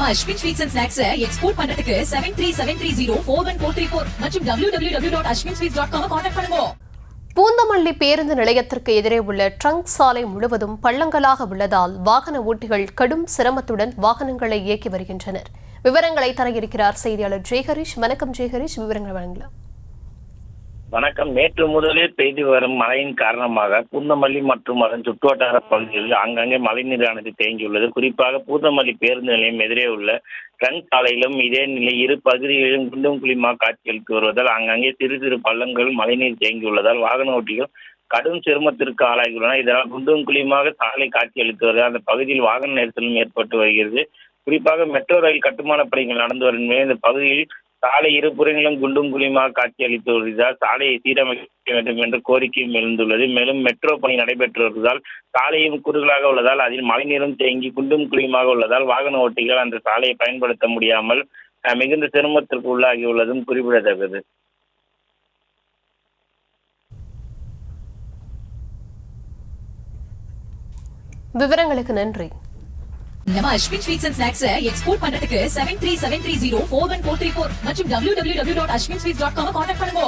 நம்ம Ashwin sweets and snacks export பண்றதுக்கு 7373041434 மற்றும் www.ashwinsweets.com கான்டாக்ட் பண்ணுங்க. பூந்தமல்லி பேருந்து நிலையத்திற்கு எதிரே உள்ள ட்ரங்க் சாலை முழுவதும் பள்ளங்களாக உள்ளதால் வாகன ஓட்டிகள் கடும் சிரமத்துடன் வாகனங்களை இயக்கி வருகின்றனர். விவரங்களை தர இருக்கிறார் செய்தியாளர் ஜெயஹரிஷ். வணக்கம் ஜெயஹரிஷ், விவரங்கள் வழங்கலாம். வணக்கம். நேற்று முதலில் பெய்து வரும் மழையின் காரணமாக பூந்தமல்லி மற்றும் அதன் சுற்றுவட்டார பகுதிகளில் ஆங்காங்கே மழைநீரானது தேங்கியுள்ளது. குறிப்பாக பூந்தமல்லி பேருந்து நிலையம் எதிரே உள்ள ட்ரங்க் சாலையிலும் இதே நிலை இரு பகுதிகளிலும் குண்டும் குழியுமாக காட்சியளித்து வருவதால் ஆங்காங்கே சிறு சிறு பள்ளங்கள் மழைநீர் தேங்கியுள்ளதால் வாகன ஓட்டிகள் கடும் சிரமத்திற்கு ஆளாகியுள்ளனர். இதனால் குண்டும் குழியுமாக சாலை காட்சியளித்து வருவதால் அந்த பகுதியில் வாகன நெரிசலும் ஏற்பட்டு வருகிறது. குறிப்பாக மெட்ரோ ரயில் கட்டுமான பணிகள் நடந்து வரும் நிலையில் இந்த பகுதியில் சாலை இருபுறங்களும் குண்டும் குழியுமாக காட்சியளித்து வருவதால் சாலையை சீரமைக்க வேண்டும் என்ற கோரிக்கையும் எழுந்துள்ளது. மேலும் மெட்ரோ பணி நடைபெற்று வருவதால் சாலையும் குறுகலாக உள்ளதால் அதில் மழைநீரும் தேங்கி குண்டும் குழியுமாக உள்ளதால் வாகன ஓட்டிகள் அந்த சாலையை பயன்படுத்த முடியாமல் மிகுந்த சிரமத்திற்கு உள்ளாகியுள்ளதும் குறிப்பிடத்தக்கது. விவரங்களுக்கு நன்றி. நம்ம Ashwin sweets and snacks export பண்றதுக்கு 7373041434 மற்றும் www.ashwinsweets.com கான்டாக்ட் பண்ணுங்க.